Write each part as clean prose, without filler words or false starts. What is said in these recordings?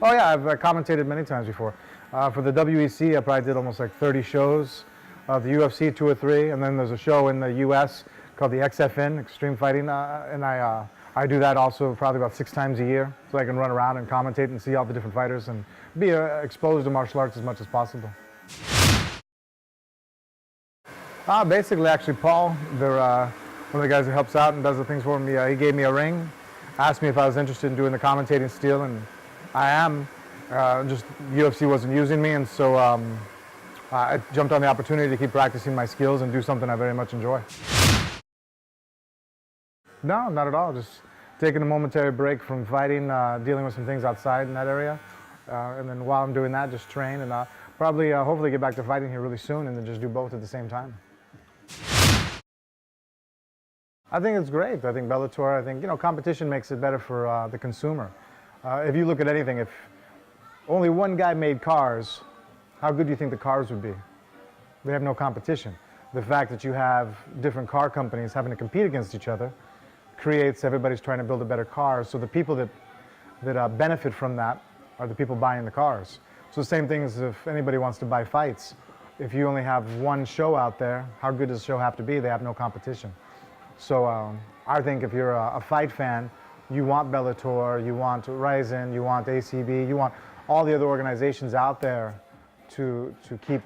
Oh yeah, I've commentated many times before. For the WEC, I probably did almost like 30 shows. The UFC, 2 or 3, and then there's a show in the US called the XFN, Extreme Fighting, and I do that also probably about 6 times a year, so I can run around and commentate and see all the different fighters and be exposed to martial arts as much as possible. Basically, actually, Paul, one of the guys who helps out and does the things for me, he gave me a ring, asked me if I was interested in doing the commentating still, and I am. Just UFC wasn't using me, and so I jumped on the opportunity to keep practicing my skills and do something I very much enjoy. No, not at all. Just taking a momentary break from fighting, dealing with some things outside in that area, and then while I'm doing that, just train and probably, hopefully, get back to fighting here really soon, and then just do both at the same time. I think it's great. I think Bellator, I think, competition makes it better for the consumer. If you look at anything, if only one guy made cars, how good do you think the cars would be? They have no competition. The fact that you have different car companies having to compete against each other creates everybody's trying to build a better car. So the people that benefit from that are the people buying the cars. So the same thing as if anybody wants to buy fights. If you only have one show out there, how good does the show have to be? They have no competition. So I think if you're a fight fan, you want Bellator, you want Ryzen, you want ACB, you want all the other organizations out there to keep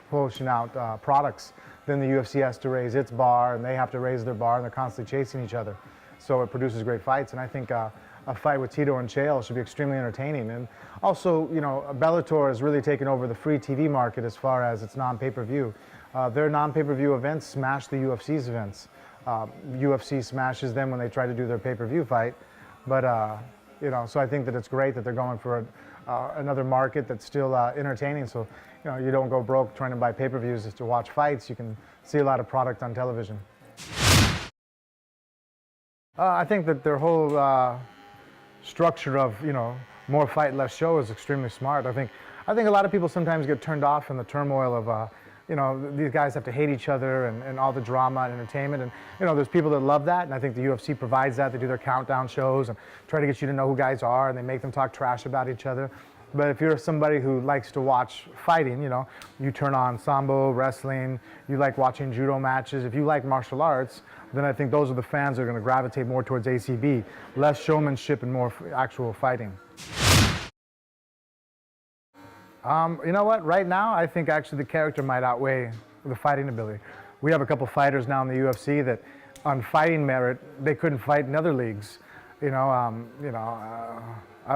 pushing out products. Then the UFC has to raise its bar, and they have to raise their bar, and they're constantly chasing each other. So it produces great fights, and I think a fight with Tito and Chael should be extremely entertaining. And also, Bellator has really taken over the free TV market as far as its non-pay-per-view. Their non-pay-per-view events smash the UFC's events. UFC smashes them when they try to do their pay-per-view fight. But, so I think that it's great that they're going for another market that's still entertaining. So, you don't go broke trying to buy pay-per-views just to watch fights. You can see a lot of product on television. I think that their whole structure of, more fight, less show is extremely smart. I think a lot of people sometimes get turned off in the turmoil of, these guys have to hate each other and all the drama and entertainment. And, there's people that love that, and I think the UFC provides that. They do their countdown shows and try to get you to know who guys are, and they make them talk trash about each other. But if you're somebody who likes to watch fighting, you turn on Sambo, wrestling, you like watching judo matches. If you like martial arts, then I think those are the fans that are going to gravitate more towards ACB. Less showmanship and more actual fighting. You know what? Right now, I think actually the character might outweigh the fighting ability. We have a couple fighters now in the UFC that, on fighting merit, they couldn't fight in other leagues. I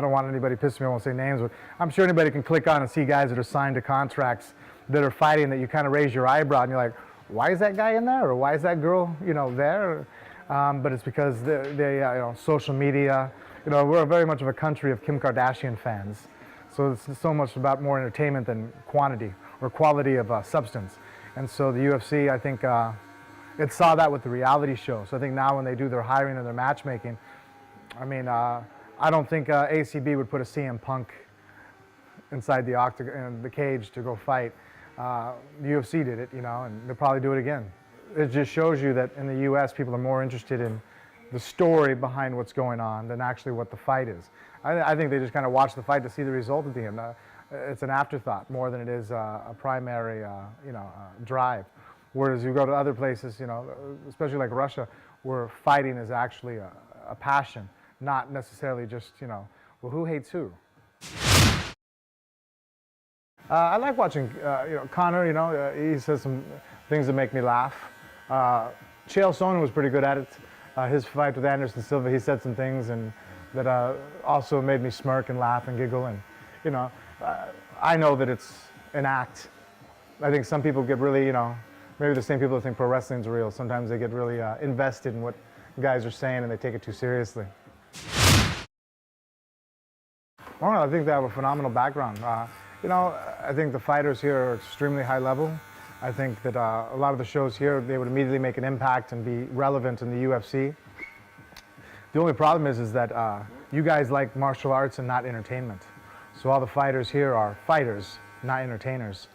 don't want anybody pissing me. I won't say names, but I'm sure anybody can click on and see guys that are signed to contracts that are fighting that you kind of raise your eyebrow and you're like, why is that guy in there, or why is that girl, there? But it's because social media. We're very much of a country of Kim Kardashian fans. So it's so much about more entertainment than quantity or quality of substance. And so the UFC, I think, it saw that with the reality show. So I think now when they do their hiring and their matchmaking, I don't think ACB would put a CM Punk inside the cage to go fight. The UFC did it, and they'll probably do it again. It just shows you that in the US, people are more interested in the story behind what's going on than actually what the fight is. I think they just kind of watch the fight to see the result at the end. It's an afterthought more than it is a primary, drive. Whereas you go to other places, especially like Russia, where fighting is actually a passion, not necessarily just, well, who hates who? I like watching, Conor, he says some things that make me laugh. Chael Sonnen was pretty good at it. His fight with Anderson Silva, he said some things that also made me smirk and laugh and giggle. And, I know that it's an act. I think some people get really, maybe the same people that think pro wrestling's real. Sometimes they get really invested in what guys are saying and they take it too seriously. Well, I think they have a phenomenal background. I think the fighters here are extremely high level. I think that a lot of the shows here, they would immediately make an impact and be relevant in the UFC. The only problem is that you guys like martial arts and not entertainment. So all the fighters here are fighters, not entertainers.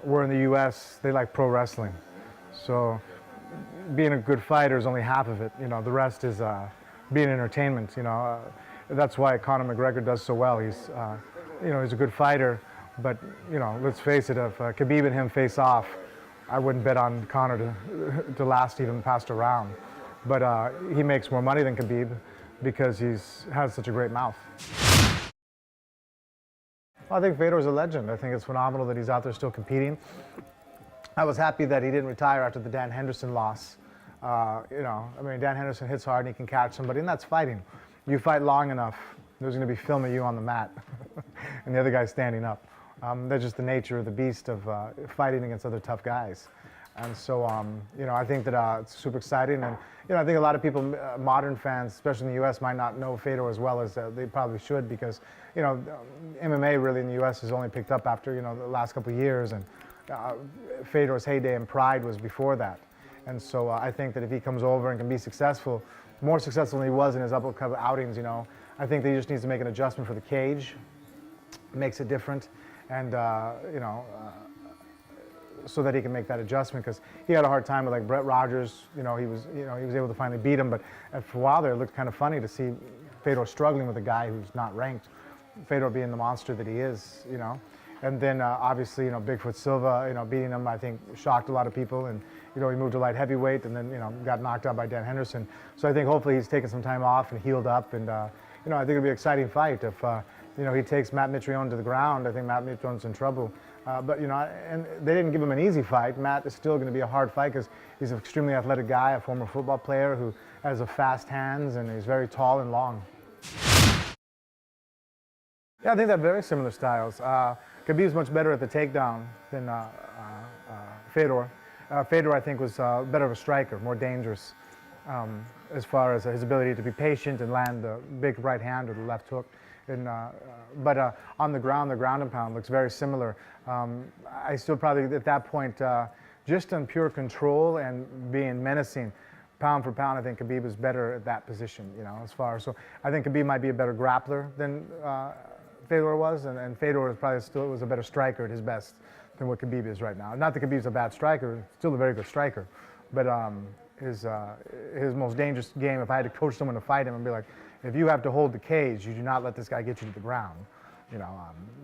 We're in the US, they like pro wrestling. So being a good fighter is only half of it. The rest is being entertainment. That's why Conor McGregor does so well. He's a good fighter, but let's face it, if Khabib and him face off, I wouldn't bet on Conor to last even past a round. But he makes more money than Khabib because he has such a great mouth. Well, I think Fedor's a legend. I think it's phenomenal that he's out there still competing. I was happy that he didn't retire after the Dan Henderson loss. Dan Henderson hits hard and he can catch somebody, and that's fighting. You fight long enough, there's going to be film of you on the mat and the other guy's standing up. That's just the nature of the beast of fighting against other tough guys. And so, I think that it's super exciting. And, I think a lot of people, modern fans, especially in the U.S., might not know Fedor as well as they probably should because, MMA really in the U.S. has only picked up after, the last couple of years. And Fedor's heyday and pride was before that. And so I think that if he comes over and can be successful, more successful than he was in his upper outings, I think that he just needs to make an adjustment for the cage. It makes it different. And, so that he can make that adjustment, because he had a hard time with like Brett Rogers. He was able to finally beat him, but for a while there, it looked kind of funny to see Fedor struggling with a guy who's not ranked. Fedor being the monster that he is, And then obviously, Bigfoot Silva, beating him, I think shocked a lot of people, and he moved to light heavyweight, and then got knocked out by Dan Henderson. So I think hopefully he's taken some time off and healed up, and I think it'll be an exciting fight if he takes Matt Mitrione to the ground. I think Matt Mitrione's in trouble. But and they didn't give him an easy fight. Matt is still going to be a hard fight because he's an extremely athletic guy, a former football player who has a fast hands, and he's very tall and long. Yeah, I think they're very similar styles. Khabib's much better at the takedown than Fedor. Fedor, I think, was better of a striker, more dangerous as far as his ability to be patient and land the big right hand or the left hook. But on the ground and pound looks very similar. I still probably at that point, just on pure control and being menacing, pound for pound, I think Khabib is better at that position, as far. So I think Khabib might be a better grappler than Fedor was, and Fedor is probably still was a better striker at his best than what Khabib is right now. Not that Khabib's a bad striker, still a very good striker, but his most dangerous game, if I had to coach someone to fight him, I'd be like, if you have to hold the cage, you do not let this guy get you to the ground.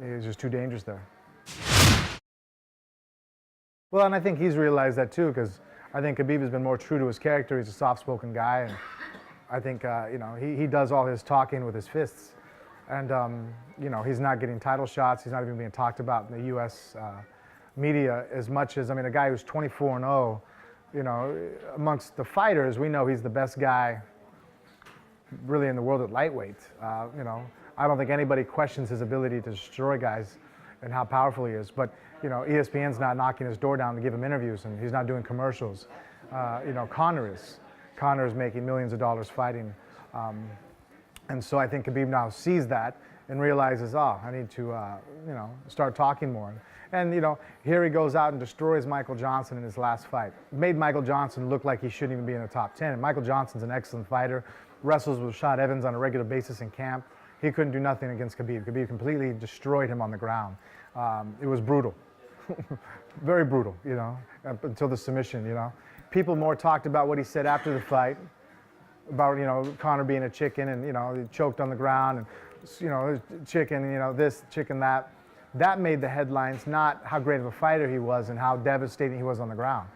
He's just too dangerous there. Well, and I think he's realized that too, because I think Khabib has been more true to his character. He's a soft-spoken guy, and I think he does all his talking with his fists. And he's not getting title shots. He's not even being talked about in the U.S. Media as much as, a guy who's 24-0. Amongst the fighters, we know he's the best guy really in the world at lightweight. I don't think anybody questions his ability to destroy guys and how powerful he is. But ESPN's not knocking his door down to give him interviews, and he's not doing commercials. Conor is making millions of dollars fighting, and so I think Khabib now sees that and realizes, I need to start talking more. And here he goes out and destroys Michael Johnson in his last fight. Made Michael Johnson look like he shouldn't even be in the top 10. And Michael Johnson's an excellent fighter. Wrestles with Rashad Evans on a regular basis in camp. He couldn't do nothing against Khabib. Khabib completely destroyed him on the ground. It was brutal, very brutal, up until the submission, People more talked about what he said after the fight, about, Conor being a chicken and, he choked on the ground and, chicken, this, chicken, that. That made the headlines, not how great of a fighter he was and how devastating he was on the ground.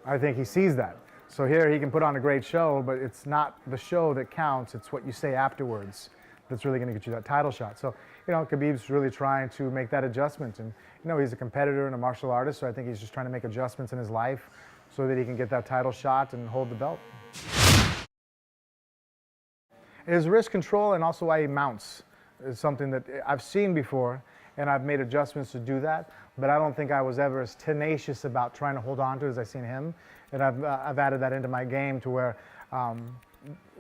I think he sees that. So here he can put on a great show, but it's not the show that counts, it's what you say afterwards that's really going to get you that title shot. So, Khabib's really trying to make that adjustment. And, he's a competitor and a martial artist, so I think he's just trying to make adjustments in his life so that he can get that title shot and hold the belt. His wrist control and also why he mounts is something that I've seen before, and I've made adjustments to do that, but I don't think I was ever as tenacious about trying to hold on to it as I've seen him. And I've added that into my game to where,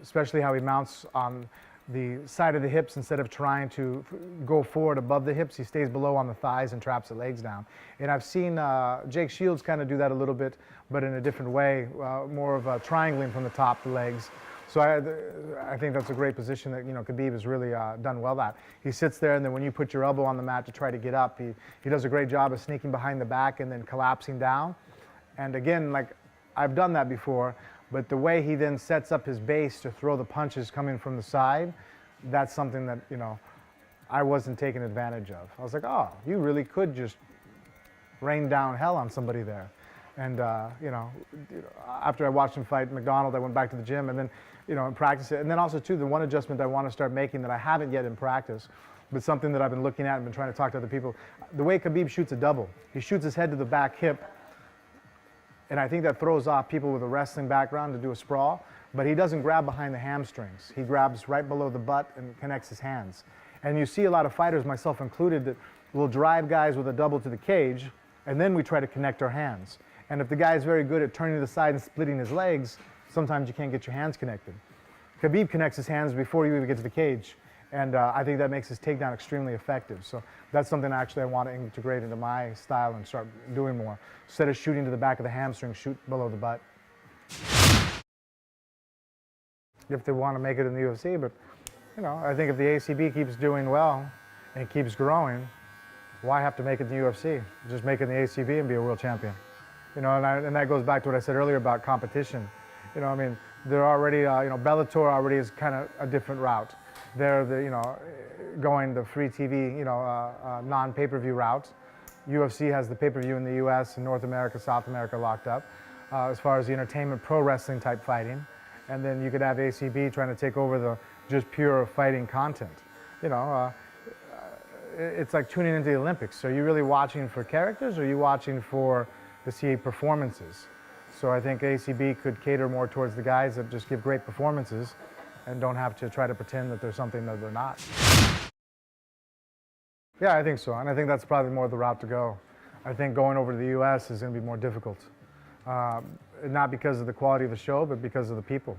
especially how he mounts on the side of the hips instead of trying to go forward above the hips, he stays below on the thighs and traps the legs down. And I've seen Jake Shields kind of do that a little bit, but in a different way, more of triangling from the top the legs. So I think that's a great position that, you know, Khabib has really done well at. He sits there, and then when you put your elbow on the mat to try to get up, he does a great job of sneaking behind the back and then collapsing down. And again, like, I've done that before, but the way he then sets up his base to throw the punches coming from the side, that's something that, you know, I wasn't taking advantage of. I was like, oh, you really could just rain down hell on somebody there. And, you know, after I watched him fight McDonald, I went back to the gym and then, you know, and practice it. And then also, too, the one adjustment I want to start making that I haven't yet in practice, but something that I've been looking at and been trying to talk to other people, the way Khabib shoots a double. He shoots his head to the back hip, and I think that throws off people with a wrestling background to do a sprawl, but he doesn't grab behind the hamstrings. He grabs right below the butt and connects his hands. And you see a lot of fighters, myself included, that will drive guys with a double to the cage, and then we try to connect our hands. And if the guy is very good at turning to the side and splitting his legs, sometimes you can't get your hands connected. Khabib connects his hands before you even get to the cage, and I think that makes his takedown extremely effective. So that's something actually I want to integrate into my style and start doing more. Instead of shooting to the back of the hamstring, shoot below the butt. If they want to make it in the UFC, but you know, I think if the ACB keeps doing well and keeps growing, why have to make it in the UFC? Just make it in the ACB and be a world champion. You know, and that goes back to what I said earlier about competition. You know, I mean, they're already, you know, Bellator already is kind of a different route. They're, you know, going the free TV, you know, non-pay-per-view route. UFC has the pay-per-view in the US and North America, South America locked up, as far as the entertainment pro wrestling type fighting. And then you could have ACB trying to take over the just pure fighting content. You know, it's like tuning into the Olympics. So are you really watching for characters, or are you watching to see performances? So I think ACB could cater more towards the guys that just give great performances and don't have to try to pretend that they're something that they're not. Yeah, I think so, and I think that's probably more the route to go. I think going over to the US is going to be more difficult. Not because of the quality of the show, but because of the people.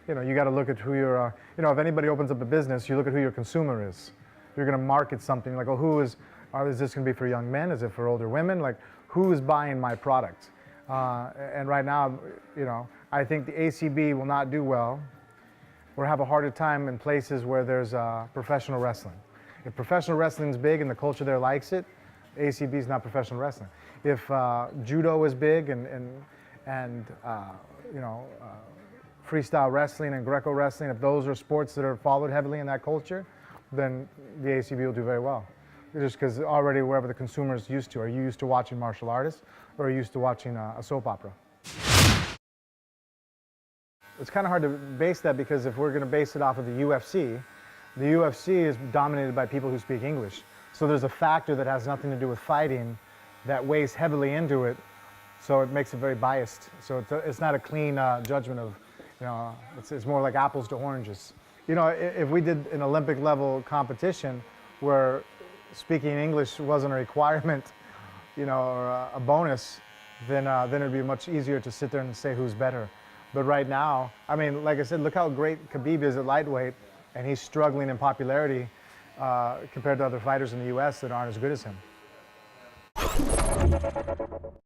You know, you got to look at who your, you know, if anybody opens up a business, you look at who your consumer is. You're going to market something like, oh, is this going to be for young men? Is it for older women? Like, who is buying my product? And right now, you know, I think the ACB will not do well or have a harder time in places where there's professional wrestling. If professional wrestling is big and the culture there likes it, ACB is not professional wrestling. If judo is big and you know, freestyle wrestling and Greco wrestling, if those are sports that are followed heavily in that culture, then the ACB will do very well. Just because already wherever the consumer is used to. Are you used to watching martial artists, or are you used to watching a soap opera? It's kind of hard to base that, because if we're going to base it off of the UFC is dominated by people who speak English. So there's a factor that has nothing to do with fighting that weighs heavily into it, so it makes it very biased. So it's not a clean judgment of, you know, it's more like apples to oranges. You know, if we did an Olympic level competition where speaking English wasn't a requirement, you know, or a bonus, then it'd be much easier to sit there and say who's better. But right now, I mean, like I said, look how great Khabib is at lightweight, and he's struggling in popularity compared to other fighters in the US that aren't as good as him.